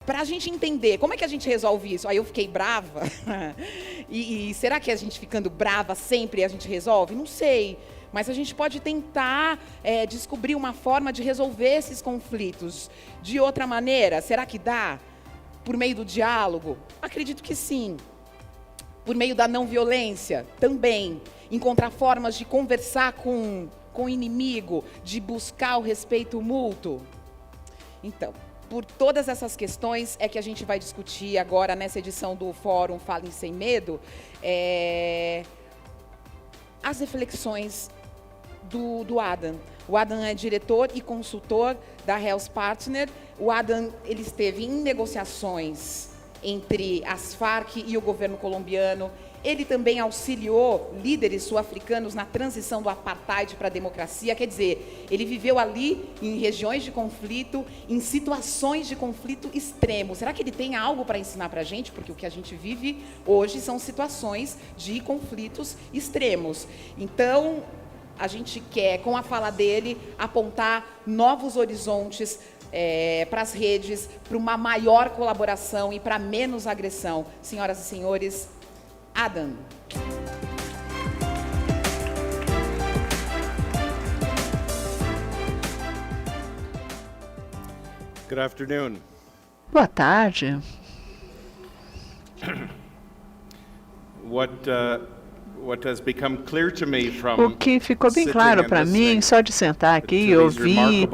para a gente entender como é que a gente resolve isso. Aí eu fiquei brava. E será que a gente ficando brava sempre a gente resolve? Não sei. Mas a gente pode tentar descobrir uma forma de resolver esses conflitos de outra maneira. Será que dá? Por meio do diálogo? Acredito que sim. Por meio da não violência? Também. Encontrar formas de conversar com o inimigo, de buscar o respeito mútuo. Então, por todas essas questões é que a gente vai discutir agora nessa edição do Fórum Falem Sem Medo, as reflexões do Adam. O Adam é diretor e consultor da Health Partner. O Adam, ele esteve em negociações entre as Farc e o governo colombiano. Ele também auxiliou líderes sul-africanos na transição do apartheid para a democracia. Quer dizer, ele viveu ali em regiões de conflito, em situações de conflito extremo. Será que ele tem algo para ensinar para a gente? Porque o que a gente vive hoje são situações de conflitos extremos. Então, a gente quer, com a fala dele, apontar novos horizontes para as redes, para uma maior colaboração e para menos agressão. Senhoras e senhores, Adam. Good afternoon. Boa tarde. O que ficou bem claro para mim, só de sentar aqui e ouvir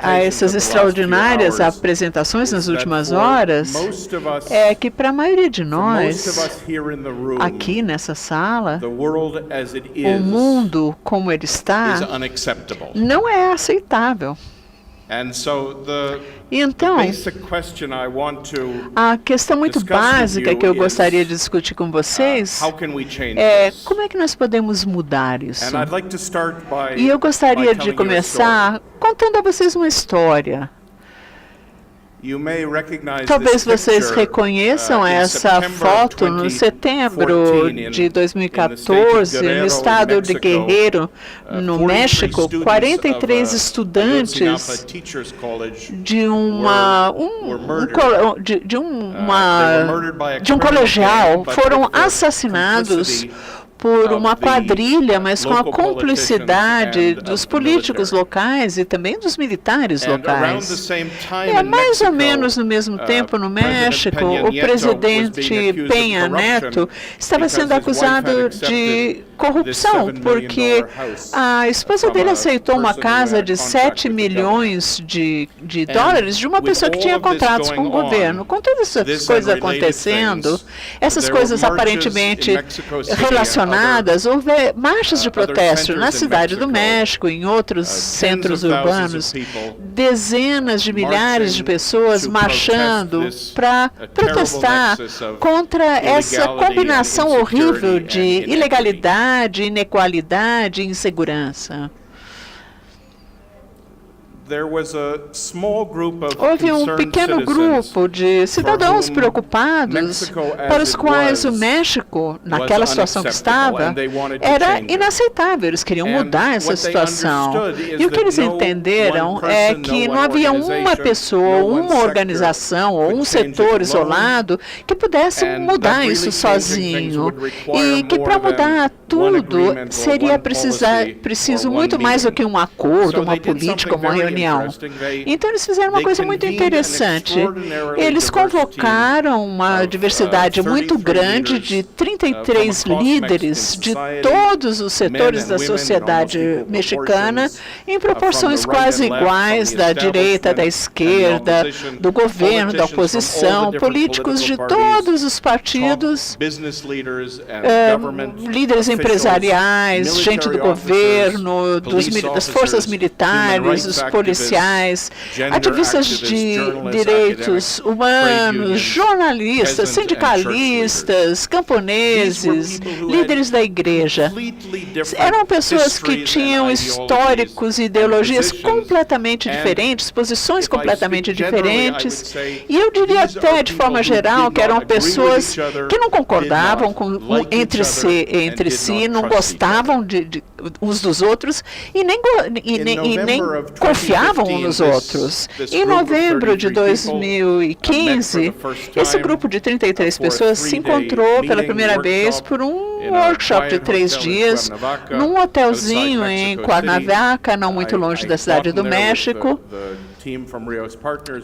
essas extraordinárias apresentações nas últimas horas, é que para a maioria de nós, aqui nessa sala, o mundo como ele está não é aceitável. Então, a questão muito básica que eu gostaria de discutir com vocês é como é que nós podemos mudar isso. E eu gostaria de começar contando a vocês uma história. Talvez vocês reconheçam essa foto no setembro de 2014, no estado de Guerrero, no México. 43 estudantes de um colegial foram assassinados por uma quadrilha, mas com a cumplicidade dos políticos locais e também dos militares locais. Mais ou menos no mesmo tempo, no México, o presidente Peña Nieto estava sendo acusado de corrupção, porque a esposa dele aceitou uma casa de 7 milhões de dólares de uma pessoa que tinha contratos com o governo. Com todas essas coisas acontecendo, essas coisas aparentemente relacionadas, houve marchas de protesto na cidade do México, em outros centros urbanos, dezenas de milhares de pessoas marchando para protestar contra essa combinação horrível de ilegalidade, inequalidade e insegurança. Houve um pequeno grupo de cidadãos preocupados para os quais o México, naquela situação que estava, era inaceitável. Eles queriam mudar essa situação. E o que eles entenderam é que não havia uma pessoa, uma organização ou um setor isolado que pudesse mudar isso sozinho. E que para mudar tudo seria preciso muito mais do que um acordo, uma política, uma reunião. Então eles fizeram uma coisa muito interessante. Eles convocaram uma diversidade muito grande de 33 líderes de todos os setores da sociedade mexicana, em proporções quase iguais, da direita, da esquerda, do governo, da oposição, políticos de todos os partidos, líderes empresariais, gente do governo, das forças militares, os policiais, ativistas de direitos humanos, jornalistas, sindicalistas, camponeses, líderes da igreja. Eram pessoas que tinham históricos e ideologias completamente diferentes, posições completamente diferentes, e eu diria até de forma geral que eram pessoas que não concordavam entre si, não gostavam uns dos outros e nem confiavam uns nos outros. Em novembro de 2015, esse grupo de 33 pessoas se encontrou pela primeira vez por um workshop de 3 dias num hotelzinho em Cuernavaca, não muito longe da cidade do México.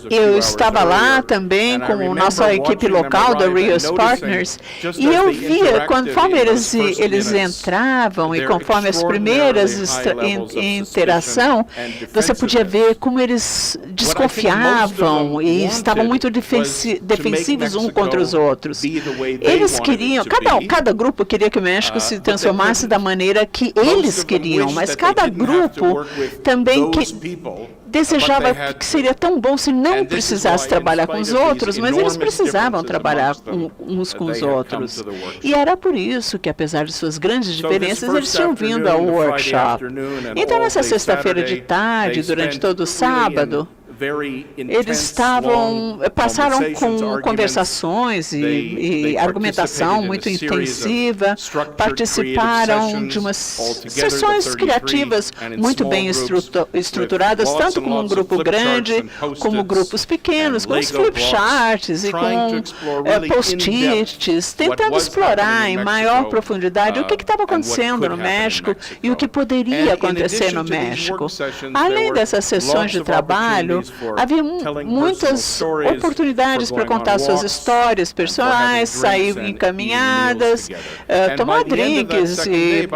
Eu estava lá também com a nossa equipe local da Rios Partners e eu via, conforme eles entravam e conforme as primeiras interação, você podia ver como eles desconfiavam e estavam muito defensivos uns contra os outros. Eles queriam, cada grupo queria que o México se transformasse da maneira que eles queriam, mas cada grupo também desejava que seria tão bom se não precisasse trabalhar com os outros, mas eles precisavam trabalhar uns com os outros. E era por isso que, apesar de suas grandes diferenças, eles tinham vindo ao workshop. Então, nessa sexta-feira de tarde, durante todo o sábado, eles passaram com conversações e argumentação muito intensiva, participaram de umas sessões criativas muito bem estruturadas, tanto como um grupo grande, como grupos pequenos, com os flipcharts e com post-its, tentando explorar em maior profundidade o que estava acontecendo no México e o que poderia acontecer no México. Além dessas sessões de trabalho, havia muitas oportunidades para contar suas histórias pessoais, sair em caminhadas, tomar drinks e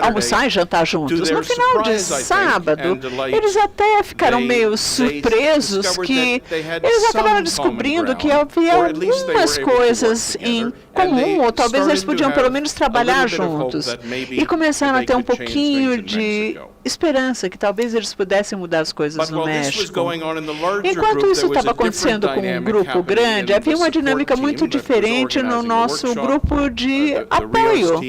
almoçar e jantar juntos. No final de sábado, eles até ficaram meio surpresos que eles acabaram descobrindo que havia algumas coisas em comum, ou talvez eles podiam pelo menos trabalhar juntos. E começaram a ter um pouquinho de esperança que talvez eles pudessem mudar as coisas no México. Enquanto isso estava acontecendo com um grupo grande, havia uma dinâmica muito diferente no nosso grupo de apoio.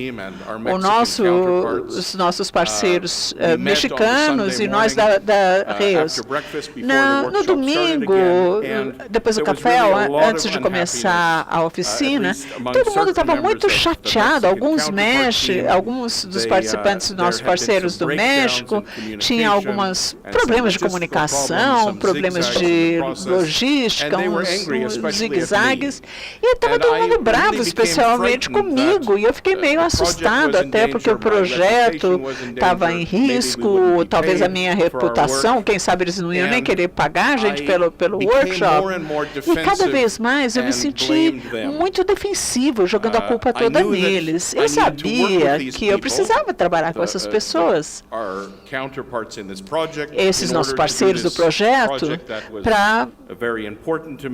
Os nossos parceiros mexicanos e nós da Rios. No domingo, depois do café, antes de começar a oficina, todo mundo estava muito chateado. Alguns dos participantes, nossos parceiros do México, tinham alguns problemas de comunicação, problemas de logística, uns zigue-zagues, e estava todo mundo bravo, especialmente comigo, e eu fiquei meio assustado até porque o projeto estava em risco, talvez a minha reputação, quem sabe eles não iam nem querer pagar a gente pelo workshop, e cada vez mais eu me senti muito defensivo, jogando a culpa toda neles. Eu sabia que eu precisava trabalhar com essas pessoas, esses nossos parceiros do projeto,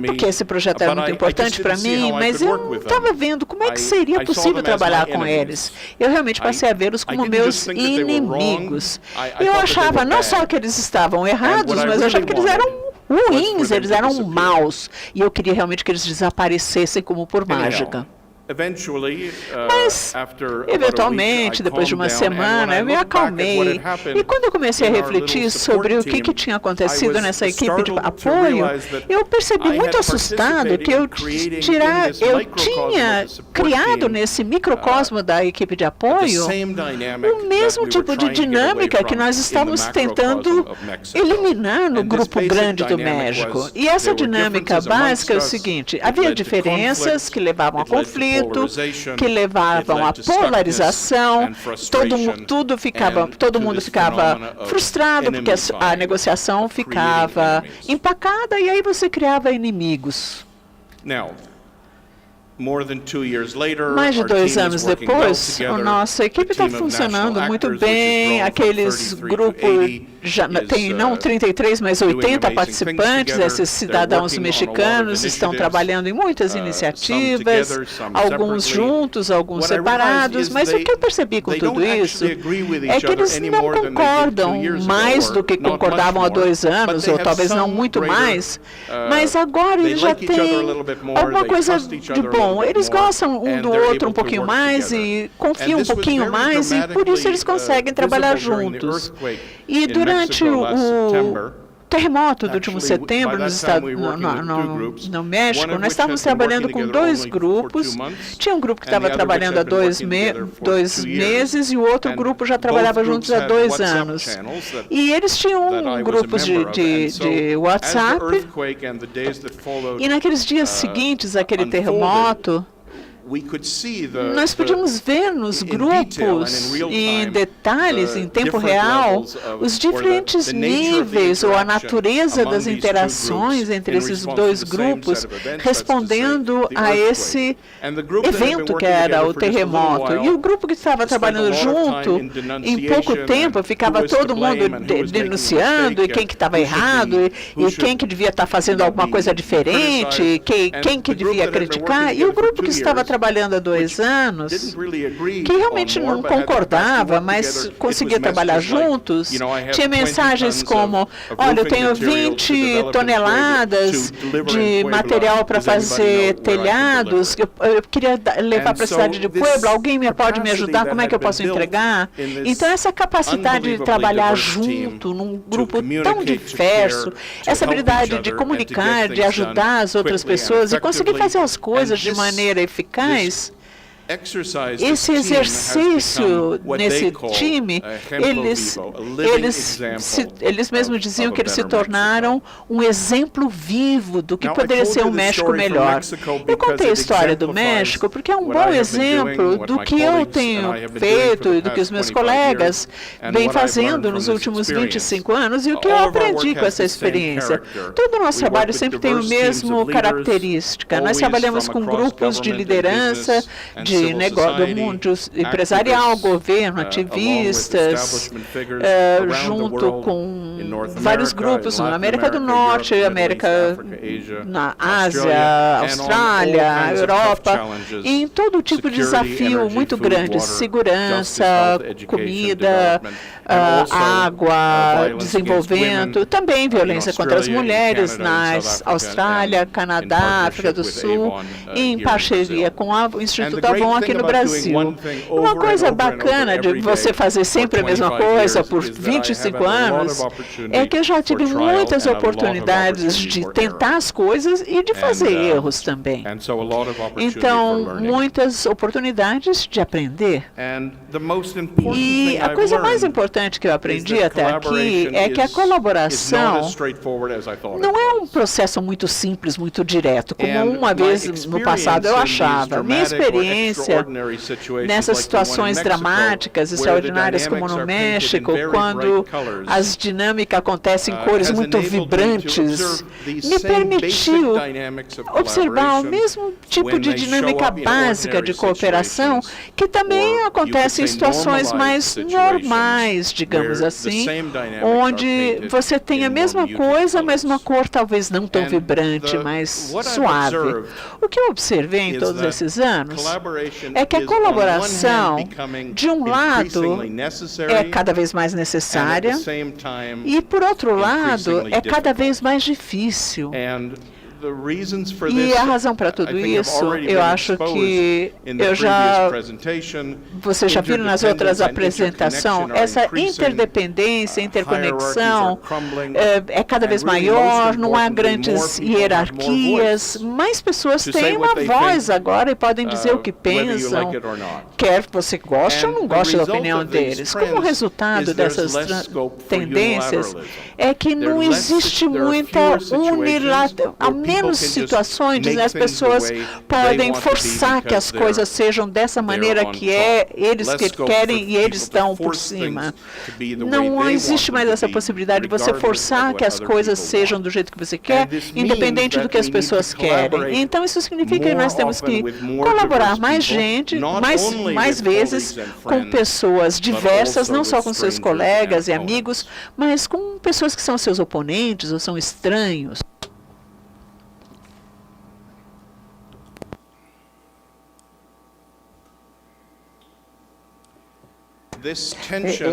porque esse projeto era muito importante para mim, mas eu não estava vendo como é que seria possível trabalhar com eles. Eu realmente passei a vê-los como meus inimigos. Eu achava não só que eles estavam errados, mas eu achava que eles eram ruins, eles eram maus. E eu queria realmente que eles desaparecessem como por mágica. Mas, eventualmente, depois de uma semana, eu me acalmei. E quando eu comecei a refletir sobre o que tinha acontecido nessa equipe de apoio, eu percebi muito assustado que eu tinha criado nesse microcosmo da equipe de apoio o mesmo tipo de dinâmica que nós estávamos tentando eliminar no grupo grande do México. E essa dinâmica básica é o seguinte: havia diferenças que levavam a conflito, que levavam à polarização, todo mundo ficava frustrado porque a negociação ficava empacada e aí você criava inimigos. Mais de 2 anos depois, a nossa equipe está funcionando muito bem. Aqueles grupos já tem não 33, mas 80 participantes. Esses cidadãos mexicanos estão trabalhando em muitas iniciativas, alguns juntos, alguns separados. Mas o que eu percebi com tudo isso é que eles não concordam mais do que concordavam há 2 anos, ou talvez não muito mais, mas agora eles já têm alguma coisa de bom. Eles gostam um do outro um pouquinho mais e confiam um pouquinho mais e por isso eles conseguem trabalhar juntos. E durante terremoto do último setembro no México, nós estávamos trabalhando com 2 grupos. Tinha um grupo que estava trabalhando há 2 meses e o outro grupo já trabalhava juntos há 2 anos. E eles tinham grupos de WhatsApp. E naqueles dias seguintes àquele terremoto, nós podíamos ver nos grupos, em detalhes, em tempo real, os diferentes níveis ou a natureza das interações entre esses 2 grupos, respondendo a esse evento que era o terremoto. E o grupo que estava trabalhando junto, em pouco tempo, ficava todo mundo denunciando, e quem que estava errado, e quem que devia estar fazendo alguma coisa diferente, quem que devia criticar. E o grupo que estava trabalhando há 2 anos, que realmente não concordava, mas conseguia trabalhar juntos, tinha mensagens como, olha, eu tenho 20 toneladas de material para fazer telhados, eu queria levar para a cidade de Puebla, alguém pode me ajudar, como é que eu posso entregar? Então, essa capacidade de trabalhar junto, num grupo tão diverso, essa habilidade de comunicar, de ajudar as outras pessoas e conseguir fazer as coisas de maneira eficaz, esse exercício nesse time, eles mesmos diziam que eles se tornaram um exemplo vivo do que poderia ser um México melhor. Eu contei a história do México porque é um bom exemplo do que eu tenho feito e do que os meus colegas vêm fazendo nos últimos 25 anos e o que eu aprendi com essa experiência. Todo o nosso trabalho sempre tem a mesma característica. Nós trabalhamos com grupos de liderança, de negócio, do mundo empresarial, governo, ativistas, junto com vários grupos na América do Norte, na Ásia, Austrália, Europa, e em todo tipo de desafio muito grande, segurança, comida, água, desenvolvimento, também violência contra as mulheres na Austrália, Canadá, África do Sul, em parceria com o Instituto Avon aqui no Brasil. Uma coisa bacana de você fazer sempre a mesma coisa por 25 anos é que eu já tive muitas oportunidades de tentar as coisas e de fazer erros também. Então, muitas oportunidades de aprender. E a coisa mais importante que eu aprendi até aqui é que a colaboração não é um processo muito simples, muito direto, como uma vez no passado eu achava. Minha experiência nessas situações dramáticas, extraordinárias como no México, quando as dinâmicas acontecem em cores muito vibrantes, me permitiu observar o mesmo tipo de dinâmica básica de cooperação que também acontece em situações mais normais, digamos assim, onde você tem a mesma coisa, mas uma cor talvez não tão vibrante, mais suave. O que eu observei em todos esses anos é que a colaboração, de um lado, é cada vez mais necessária e, por outro lado, é cada vez mais difícil. E a razão para tudo isso, eu acho que vocês já viram nas outras apresentações, essa interdependência, interconexão é cada vez maior, não há grandes hierarquias, mais pessoas têm uma voz agora e podem dizer o que pensam, quer você goste ou não goste da opinião deles. Como resultado dessas tendências, é que não existe muita unilateralidade, menos situações em que as pessoas podem forçar que as coisas sejam dessa maneira que eles que querem e eles estão por cima. Não existe mais essa possibilidade de você forçar que as coisas sejam do jeito que você quer, independente do que as pessoas querem. Então, isso significa que nós temos que colaborar mais gente, mais vezes, com pessoas diversas, não só com seus colegas e amigos, mas com pessoas que são seus oponentes ou são estranhos.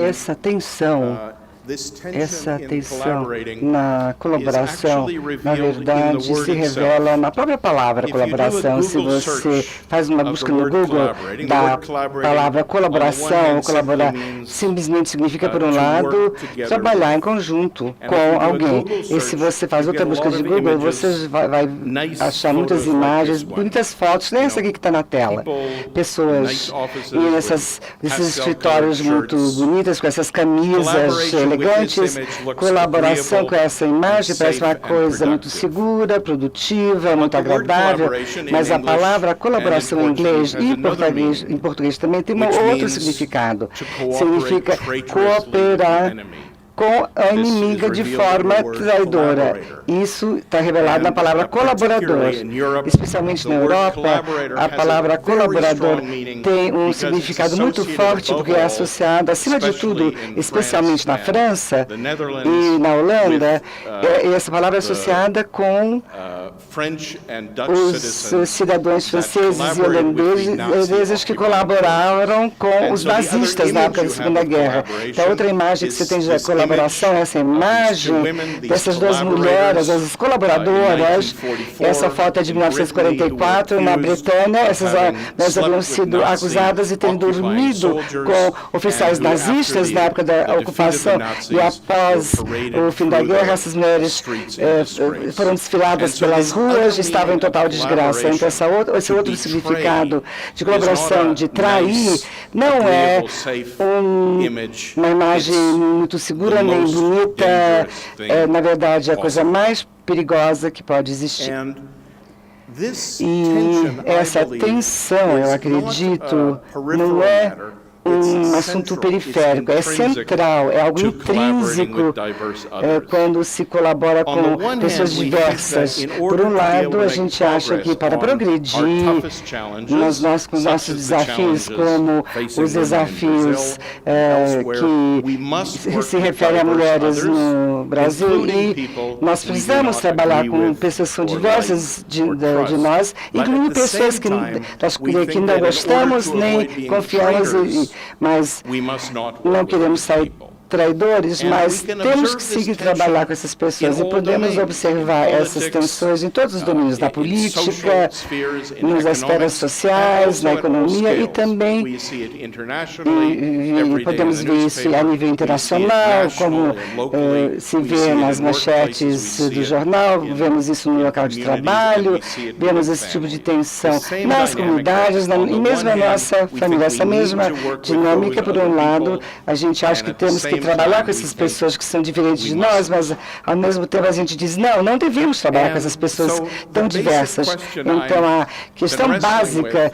Essa tensão Essa tensão na colaboração, na verdade, se revela na própria palavra colaboração. Se você faz uma busca no Google da palavra colaboração, colaborar simplesmente significa, por um lado, trabalhar em conjunto com alguém. E se você faz outra busca de Google, você vai achar muitas imagens, muitas fotos, nem essa aqui que está na tela. Pessoas nesses escritórios muito bonitas, com essas camisas elegantes, colaboração com essa imagem parece uma coisa muito segura, produtiva, muito agradável, mas a palavra colaboração em inglês e em português também tem um outro significado. Significa cooperar com a inimiga de forma traidora. Isso está revelado na palavra colaborador. Especialmente na Europa, a palavra colaborador tem um significado muito forte, porque é associada, acima de tudo, especialmente na França e na Holanda, essa palavra é associada com os cidadãos franceses e holandeses que colaboraram com os nazistas na época da Segunda Guerra. Então, outra imagem que você tem de colaboração, essa imagem dessas duas mulheres, as colaboradoras, essa foto é de 1944, na Bretanha, essas mulheres haviam sido acusadas de terem dormido com oficiais nazistas na época da ocupação, e após o fim da guerra, essas mulheres foram desfiladas pelas ruas, estavam em total desgraça. Então, esse outro significado de colaboração, de trair, não é uma imagem muito segura nem bonita, na verdade, é a coisa mais perigosa que pode existir. E essa tensão, eu acredito, não é um assunto periférico, é central, é algo intrínseco quando se colabora com pessoas diversas. Por um lado, a gente acha que para progredir com os nossos desafios, como os desafios que se referem a mulheres no Brasil, e nós precisamos trabalhar com pessoas que são diversas de nós, incluindo pessoas que não gostamos nem confiamos, mas não queremos sair traidores, mas temos que seguir trabalhar com essas pessoas e podemos observar essas tensões em todos os domínios, na política, nas esferas sociais, na economia e também podemos ver isso a nível internacional, como se vê nas manchetes do jornal, vemos isso no local de trabalho, vemos esse tipo de tensão nas comunidades e mesmo na nossa família. Essa mesma dinâmica, por um lado, a gente acha que temos que trabalhar com essas pessoas que são diferentes de nós, mas ao mesmo tempo a gente diz, não devemos trabalhar com essas pessoas tão diversas. Então a questão básica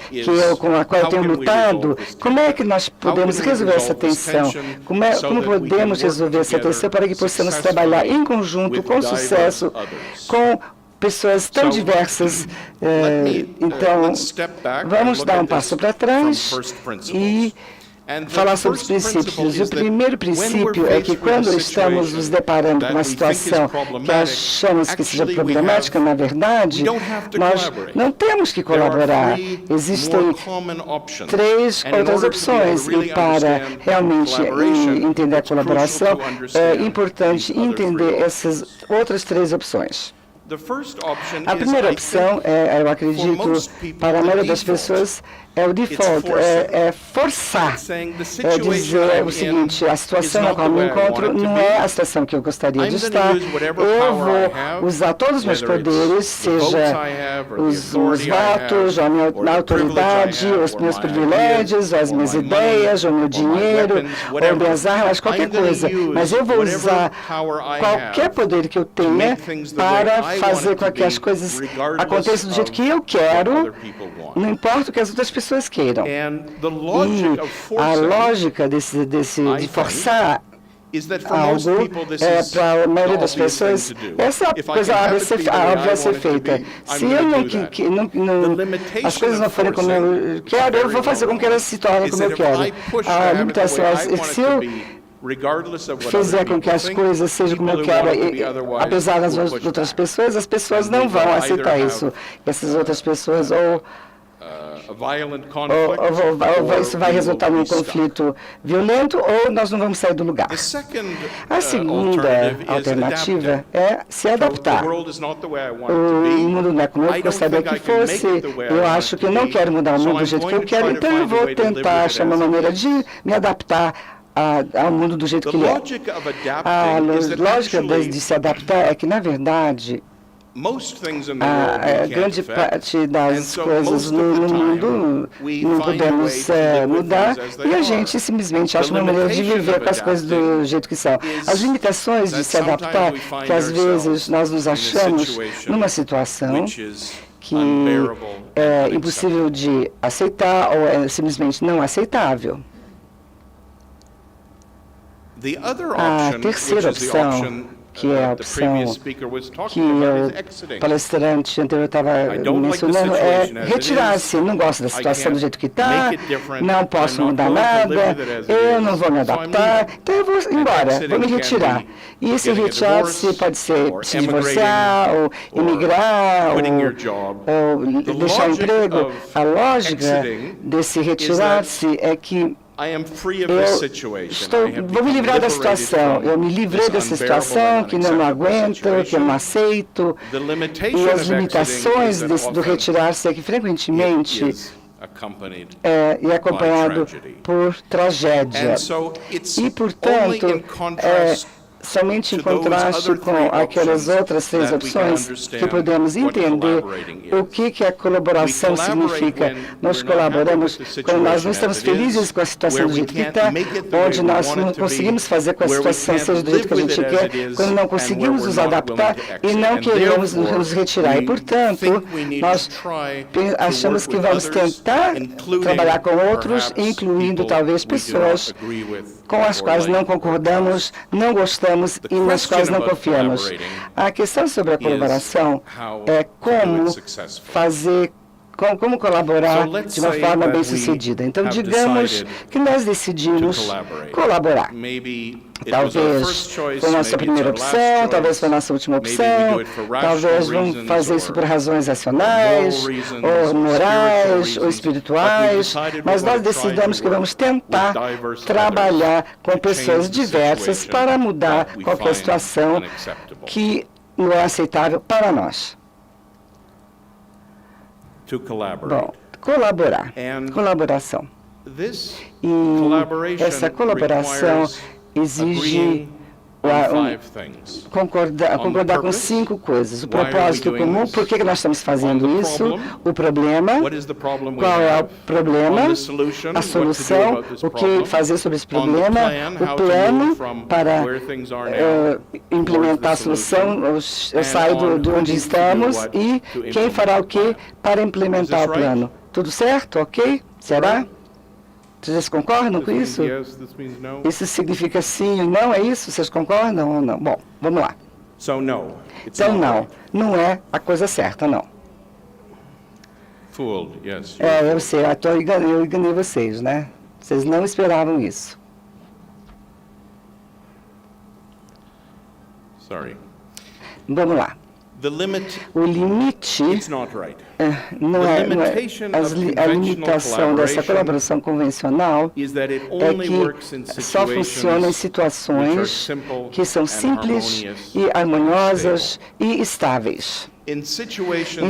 com a qual eu tenho lutado, como é que nós podemos resolver essa tensão? Como podemos resolver essa tensão para que possamos trabalhar em conjunto, com sucesso, com pessoas tão diversas? Então, vamos dar um passo para trás e falar sobre os princípios. O primeiro princípio é que quando estamos nos deparando com uma situação que achamos que seja problemática, na verdade, nós não temos que colaborar. Existem três outras opções e para realmente entender a colaboração é importante entender essas outras três opções. A primeira opção, eu acredito, para a maioria das pessoas, é o default, é forçar, dizer o seguinte, a situação na qual me encontro não é a situação que eu gostaria de estar, eu vou usar todos os meus poderes, seja os votos, a minha autoridade, os meus privilégios, as minhas ideias, o meu dinheiro, ou minhas armas, qualquer coisa, mas eu vou usar qualquer poder que eu tenha para fazer com que as coisas aconteçam do jeito que eu quero, não importa o que as outras pessoas queiram. E a lógica de forçar algo para a maioria das pessoas, essa coisa óbvia a ser feita. Se eu as coisas não forem como eu quero, eu vou fazer com que elas se tornem como eu quero. A limitação se eu fizer com que as coisas sejam como eu quero, apesar das outras pessoas, as pessoas não vão aceitar isso. Essas outras pessoas ou ou isso vai resultar num conflito violento, ou nós não vamos sair do lugar. A segunda alternativa é se adaptar. O mundo não é como eu gostaria que fosse, eu acho que eu não quero mudar o mundo do jeito que eu quero, então eu vou tentar achar uma maneira de me adaptar ao mundo do jeito que ele é. A lógica de se adaptar é que, na verdade, a grande parte das coisas no mundo não podemos mudar e a gente simplesmente acha uma maneira de viver com as coisas do jeito que são. As limitações de se adaptar, que às vezes nós nos achamos numa situação que é impossível de aceitar ou é simplesmente não aceitável. A terceira opção, que é a opção que o palestrante anterior estava mencionando, é retirar-se. Não gosto da situação do jeito que está, não posso mudar nada, eu não vou me adaptar, então eu vou embora, vou me retirar. E esse retirar-se pode ser se divorciar, ou emigrar, ou deixar o emprego. A lógica desse retirar-se é que vou me livrar da situação. Eu me livrei dessa situação que não aguento, que eu não aceito. E as limitações do retirar-se é que frequentemente é acompanhado por tragédia. E, portanto, somente em contraste com aquelas outras três opções que podemos entender o que a colaboração significa. Nós colaboramos quando nós não estamos felizes com a situação do jeito que está, onde nós não conseguimos fazer com a situação seja do jeito que a gente quer, quando não conseguimos nos adaptar e não queremos nos retirar. E, portanto, nós achamos que vamos tentar trabalhar com outros, incluindo talvez pessoas com as quais não concordamos, não gostamos e nas quais não confiamos. A questão sobre a colaboração é como colaborar de uma forma bem-sucedida. Então, digamos que nós decidimos colaborar. Talvez foi a nossa primeira opção, talvez foi a nossa última opção, talvez vamos fazer isso por razões racionais, ou morais, ou espirituais, mas nós decidimos que vamos tentar trabalhar com pessoas diversas para mudar qualquer situação que não é aceitável para nós. Bom, colaboração. E essa colaboração exige concordar com 5 coisas. O propósito comum, por que nós estamos fazendo isso? O problema, qual é o problema? A solução, o que fazer sobre esse problema? O plano para implementar a solução, eu saio de onde estamos e quem fará o que para implementar o plano. Tudo certo? Ok? Será? Vocês concordam com isso? Isso significa sim ou não, é isso? Vocês concordam ou não? Bom, vamos lá. Então, não é a coisa certa, não. Eu sei, eu enganei vocês, né? Vocês não esperavam isso. Vamos lá. O limite não é a limitação dessa colaboração convencional é que só funciona em situações que são simples e harmoniosas e estáveis. Em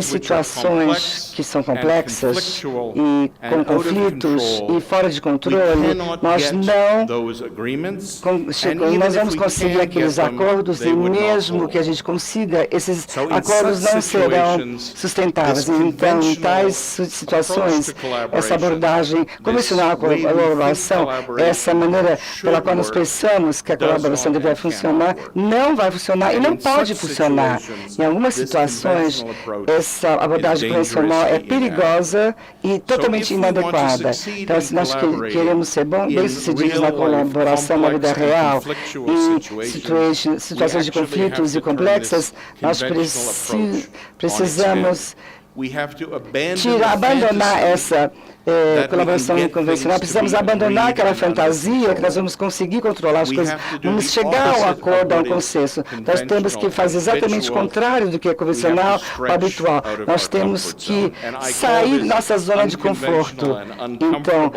situações que são complexas e com conflitos e fora de controle, nós não vamos conseguir aqueles acordos e mesmo que a gente consiga, esses acordos não serão sustentáveis. Então, em tais situações, essa abordagem convencional com a colaboração, essa maneira pela qual nós pensamos que a colaboração deve funcionar, não vai funcionar e não pode funcionar. Em algumas situações, essa abordagem convencional é perigosa e totalmente inadequada. Então, se nós queremos ser bem-sucedidos na colaboração na vida real, em situações de conflitos e complexas, nós precisamos abandonar essa colaboração convencional, precisamos abandonar aquela fantasia que nós vamos conseguir controlar as coisas, vamos chegar a um acordo, a um consenso. Nós temos que fazer exatamente o contrário do que é convencional ou habitual. Nós temos que sair da nossa zona de conforto. Então,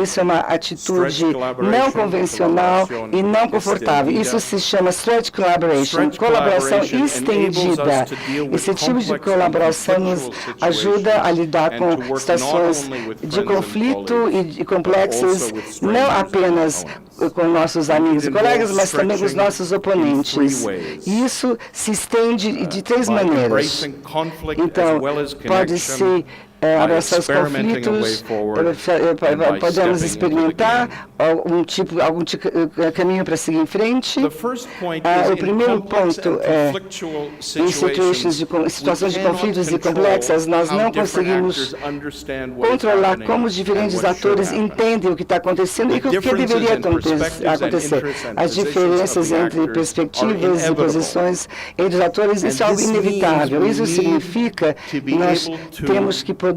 isso é uma atitude não convencional e não confortável. Isso se chama Stretch Collaboration, colaboração estendida. Esse tipo de colaboração nos ajuda a lidar com situações de conflito e complexas, não apenas com nossos amigos e colegas, mas também com os nossos oponentes. E isso se estende de três maneiras. Então, pode ser abraçar os conflitos, podemos experimentar algum caminho para seguir em frente. O primeiro ponto é, em situações de conflitos e complexas, nós não conseguimos controlar como os diferentes atores entendem o que está acontecendo e o que deveria acontecer. As diferenças entre perspectivas e posições entre os atores, isso é algo inevitável. Isso significa que nós temos que poder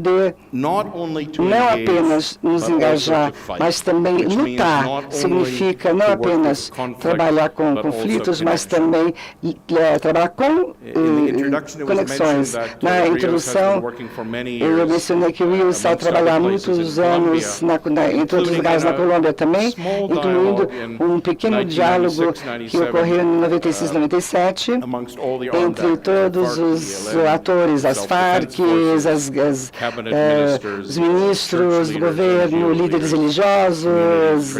não apenas nos engajar, mas também lutar. Significa não apenas trabalhar com conflitos, mas também trabalhar com conexões. Na introdução, eu mencionei que o Will está a trabalhar há muitos anos entre outros lugares na Colômbia também, incluindo um pequeno diálogo que ocorreu em 96, 97, entre todos os atores, as Farc, os ministros do governo, líderes religiosos,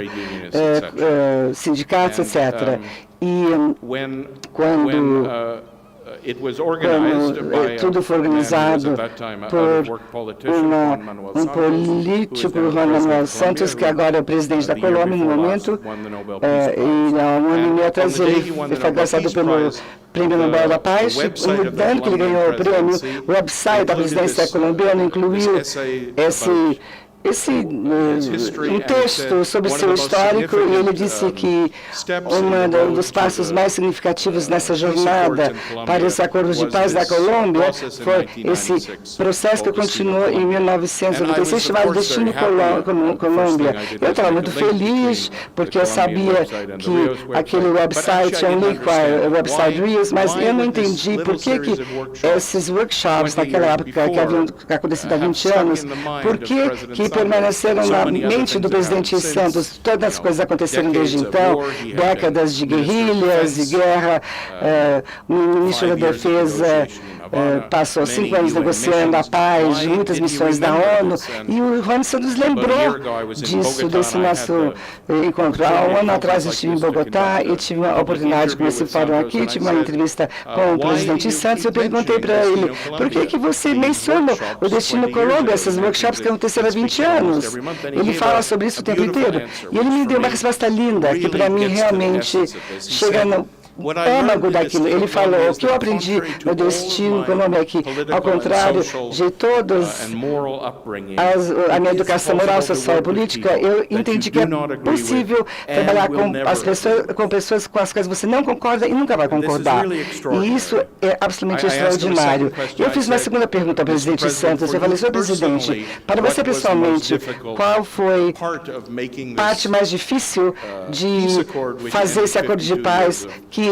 sindicatos, etc. E quando tudo foi organizado por um político, Juan Manuel Santos, que agora é o presidente da Colômbia no momento, e há um ano e meio atrás ele foi agraciado pelo Prêmio Nobel da Paz. No ano que ele ganhou o prêmio, o website da presidência colombiana incluiu um texto sobre seu histórico, e ele disse que um dos passos mais significativos nessa jornada para os acordos de paz da Colômbia foi esse processo que continuou em 1996, chamado Destino Colômbia. Eu estava muito feliz, porque eu sabia que aquele website é um link para o website Reels, mas eu não entendi por que esses workshops, naquela época, que haviam acontecido há 20 anos, por que permaneceram na mente do presidente Santos. Todas as coisas aconteceram desde então, décadas de guerrilhas e guerra. O ministro da Defesa passou 5 anos negociando a paz, muitas missões da ONU, e o Juan Santos lembrou disso, desse nosso encontro. Há um ano atrás eu estive em Bogotá e tive uma oportunidade com esse fórum aqui, tive uma entrevista com o presidente Santos. Eu perguntei para ele, por que você menciona o Destino Colômbia, esses workshops que aconteceram há 20 anos? Ele fala sobre isso o tempo inteiro. E ele me deu uma resposta linda, que para mim realmente chega no âmago daquilo. Ele falou, o que eu aprendi no Destino Colômbia é que, ao contrário de todas a minha educação moral, social e política, eu entendi que é possível trabalhar com pessoas com as quais você não concorda e nunca vai concordar. E isso é absolutamente extraordinário. Eu fiz uma segunda pergunta ao presidente Santos. Eu falei, senhor presidente, para você pessoalmente, qual foi a parte mais difícil de fazer esse acordo de paz que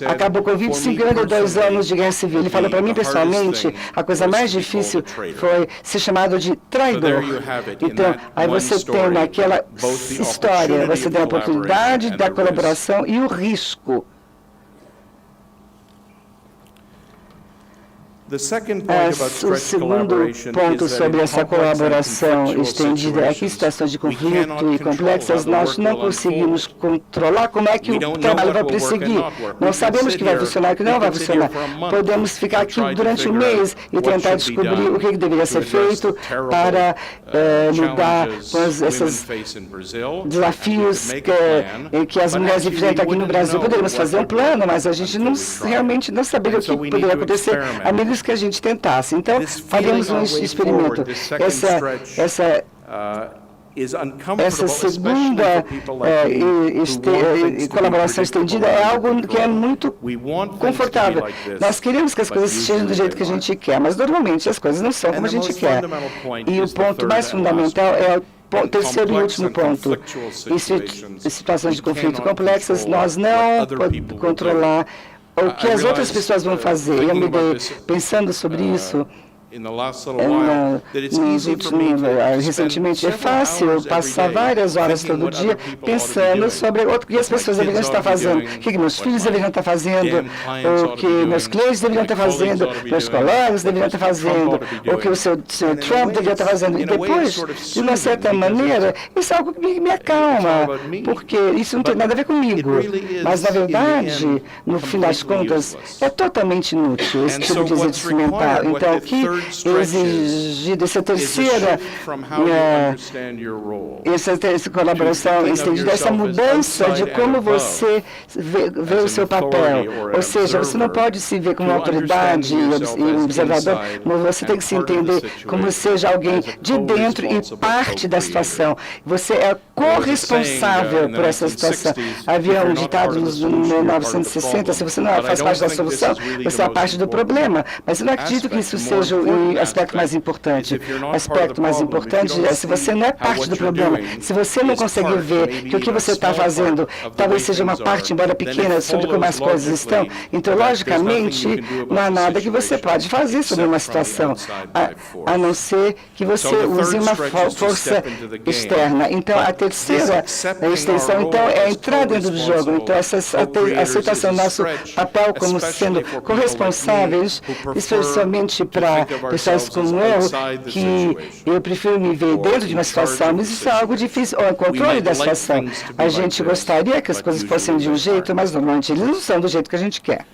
acabou com 52 anos de guerra civil? Ele falou para mim pessoalmente, a coisa mais difícil foi ser chamado de traidor. Então, aí você tem naquela história, você tem a oportunidade da colaboração e o risco. O segundo ponto sobre essa colaboração estendida é que em situações de conflito e complexas nós não conseguimos controlar como é que o trabalho vai prosseguir. Não sabemos que vai funcionar e o que não vai funcionar. Podemos ficar aqui durante um mês e tentar descobrir o que deveria ser feito para lidar com esses desafios que as mulheres enfrentam aqui no Brasil. Poderíamos fazer um plano, mas a gente realmente não saberia o que poderia acontecer, a menos que a gente tentasse. Então, faremos um experimento. essa segunda colaboração estendida é algo que é muito confortável. Nós queremos que as coisas sejam do jeito que a gente quer, mas normalmente as coisas não são como a gente quer. E o ponto mais fundamental é o terceiro e último ponto. Em situações de conflito complexas, nós não podemos controlar o que as outras pessoas vão fazer. Eu me dei pensando sobre isso recentemente. É fácil passar várias horas todo dia pensando sobre o que as pessoas deveriam estar fazendo, o que meus filhos deveriam estar fazendo, o que meus clientes deveriam estar fazendo, meus colegas deveriam estar fazendo, o que o seu Trump deveria estar fazendo. E depois, de uma certa maneira, isso é algo que me acalma, porque isso não tem nada a ver comigo. Mas, na verdade, no fim das contas, é totalmente inútil esse tipo de exercício mental. Então, o que exigir dessa terceira essa colaboração estendida, essa mudança de como você vê o seu papel. Ou seja, você não pode se ver como autoridade e observador, mas você tem que se entender como seja alguém de dentro e parte da situação. Você é corresponsável por essa situação. Havia um ditado nos 1960, se você não faz parte da solução, você é parte do problema. Mas eu não acredito que isso seja o aspecto mais importante. O aspecto mais importante é se você não é parte do problema, se você não consegue ver que o que você está fazendo talvez seja uma parte, embora pequena, sobre como as coisas estão, então, logicamente, não há nada que você pode fazer sobre uma situação, a não ser que você use uma força externa. Então, a terceira extensão, então, é entrar dentro do jogo. Então, essa aceitação do nosso papel como sendo corresponsáveis, especialmente para pessoas como eu, que eu prefiro me ver dentro de uma situação, mas isso é algo difícil, o controle da situação. A gente gostaria que as coisas fossem de um jeito, mas normalmente eles não são do jeito que a gente quer.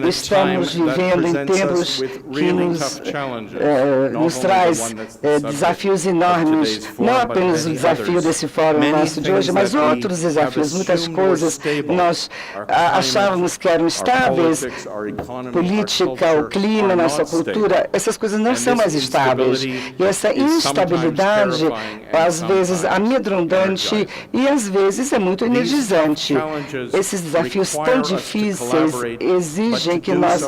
Estamos vivendo em tempos que nos traz desafios enormes, não apenas o desafio desse fórum nosso de hoje, mas outros desafios, muitas coisas nós achávamos que eram estáveis, política, o clima, nossa cultura, essas coisas não são mais estáveis. E essa instabilidade, às vezes amedrontante e às vezes é muito energizante. Esses desafios tão difíceis exigem que nós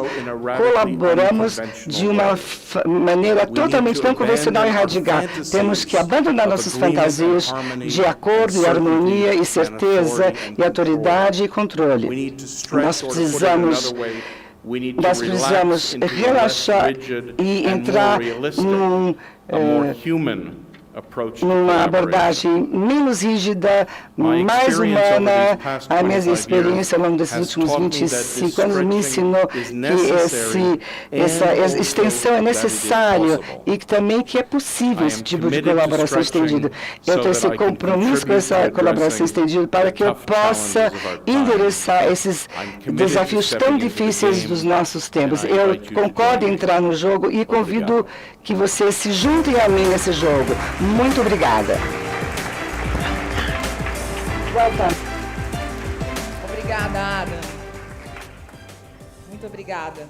colaboramos de uma maneira totalmente não convencional e radical. Temos que abandonar nossas fantasias de acordo e harmonia e certeza e autoridade e controle. Nós precisamos relaxar e entrar numa abordagem menos rígida, mais humana. A minha experiência ao longo desses últimos 25 anos me ensinou que essa extensão é necessária e que também que é possível esse tipo de colaboração estendida. Eu tenho esse compromisso com essa colaboração estendida para que eu possa endereçar esses desafios tão difíceis dos nossos tempos. Eu concordo em entrar no jogo e convido que vocês se juntem a mim nesse jogo. Muito obrigada. Obrigada, Adam. Muito obrigada.